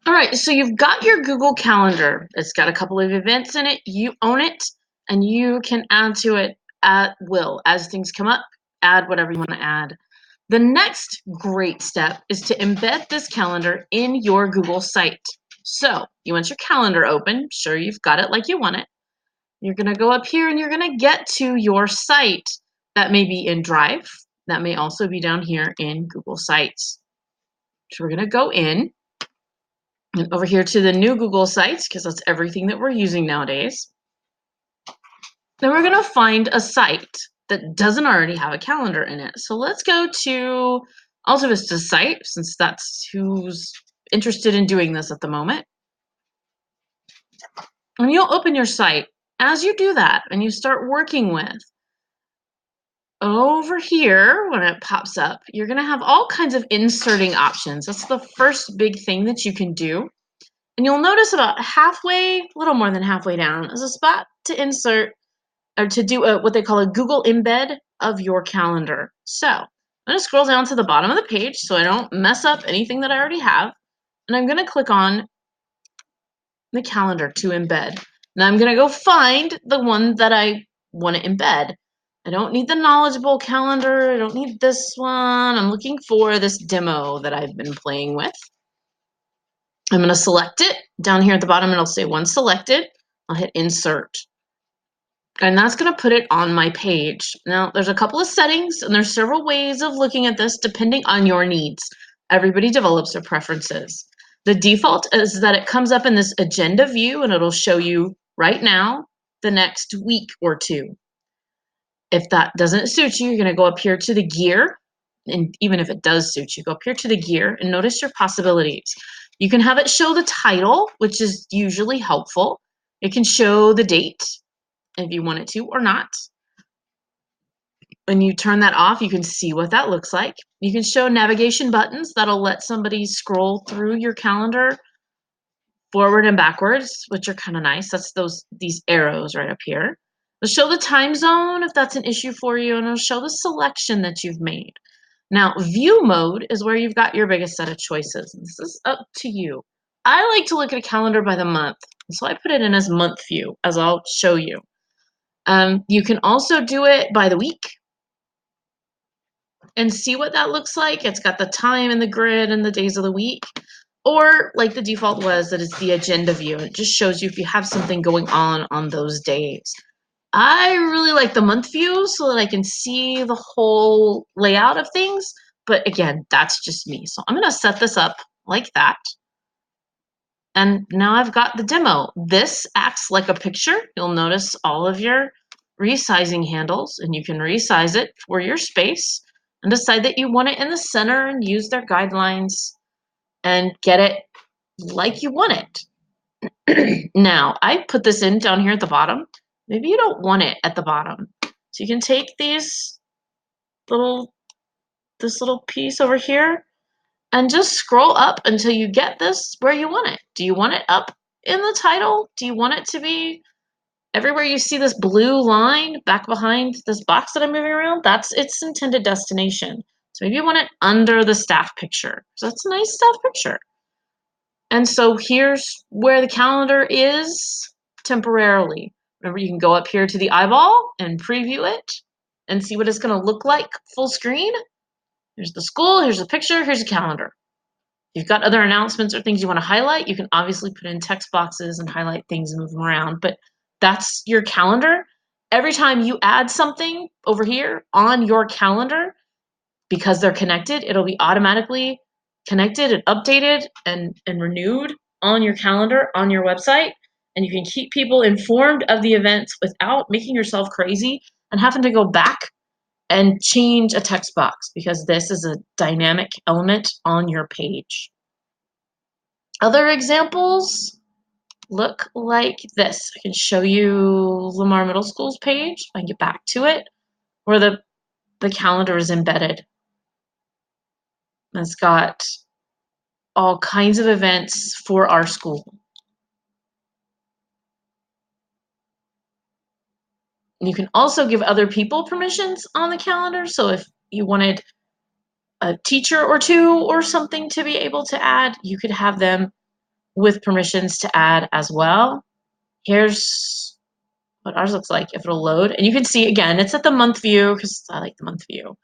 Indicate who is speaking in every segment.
Speaker 1: All right, so you've got your Google Calendar. It's got a couple of events in it. You own it, and you can add to it at will. As things come up, add whatever you want to add. The next great step is to embed this calendar in your Google site. So you want your calendar open. Sure, you've got it like you want it. You're going to go up here and you're going to get to your site. That may be in Drive. That may also be down here in Google Sites. So we're going to go in and over here to the new Google Sites, because that's everything that we're using nowadays. Then we're going to find a site that doesn't already have a calendar in it. So let's go to Alta Vista's site, since that's who's interested in doing this at the moment. And you'll open your site. As you do that and you start working with, over here, when it pops up, you're going to have all kinds of inserting options. That's the first big thing that you can do. And you'll notice about halfway, a little more than halfway down, is a spot to insert or to do what they call a Google embed of your calendar. So I'm going to scroll down to the bottom of the page so I don't mess up anything that I already have. And I'm going to click on the calendar to embed. Now I'm going to go find the one that I want to embed. I don't need the knowledgeable calendar. I don't need this one. I'm looking for this demo that I've been playing with. I'm going to select it. Down here at the bottom, it'll say one selected. I'll hit insert. And that's going to put it on my page. Now, there's a couple of settings, and there's several ways of looking at this depending on your needs. Everybody develops their preferences. The default is that it comes up in this agenda view, and it'll show you right now, the next week or two. If that doesn't suit you, you're going to go up here to the gear. And even if it does suit you, go up here to the gear and notice your possibilities. You can have it show the title, which is usually helpful. It can show the date if you want it to or not. When you turn that off, you can see what that looks like. You can show navigation buttons that'll let somebody scroll through your calendar forward and backwards, which are kind of nice. That's these arrows right up here. It'll show the time zone if that's an issue for you, and it'll show the selection that you've made. Now, view mode is where you've got your biggest set of choices. This is up to you. I like to look at a calendar by the month, so I put it in as month view, as I'll show you. You can also do it by the week and see what that looks like. It's got the time and the grid and the days of the week. Or like the default was, that it's the agenda view. It just shows you if you have something going on those days. I really like the month view so that I can see the whole layout of things. But again, that's just me. So I'm going to set this up like that. And now I've got the demo. This acts like a picture. You'll notice all of your resizing handles, and you can resize it for your space and decide that you want it in the center and use their guidelines and get it like you want it. Now, I put this in down here at the bottom. Maybe you don't want it at the bottom. So you can take this little piece over here and just scroll up until you get this where you want it. Do you want it up in the title? Do you want it to be everywhere you see this blue line back behind this box that I'm moving around? That's its intended destination. So maybe you want it under the staff picture. So that's a nice staff picture. And so here's where the calendar is temporarily. Remember, you can go up here to the eyeball and preview it and see what it's going to look like full screen. Here's the school, here's the picture, here's the calendar. If you've got other announcements or things you want to highlight, you can obviously put in text boxes and highlight things and move them around, but that's your calendar. Every time you add something over here on your calendar, because they're connected, it'll be automatically connected and updated and renewed on your calendar, on your website, and you can keep people informed of the events without making yourself crazy and having to go back and change a text box, because this is a dynamic element on your page. Other examples look like this. I can show you Lamar Middle School's page, if I can get back to it, where the calendar is embedded. It's got all kinds of events for our school. You can also give other people permissions on the calendar. So if you wanted a teacher or two or something to be able to add, you could have them with permissions to add as well. Here's what ours looks like if it'll load. And you can see, again, it's at the month view because I like the month view.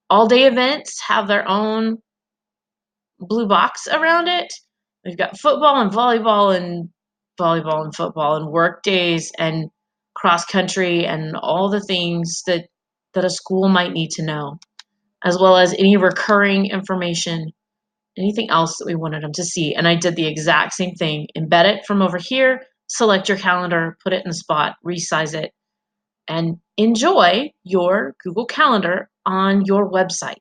Speaker 1: All day events have their own blue box around it. We've got football and volleyball and football and work days and cross country and all the things that a school might need to know, as well as any recurring information, anything else that we wanted them to see. And I did the exact same thing. Embed it from over here, select your calendar, put it in the spot, resize it, and enjoy your Google Calendar on your website.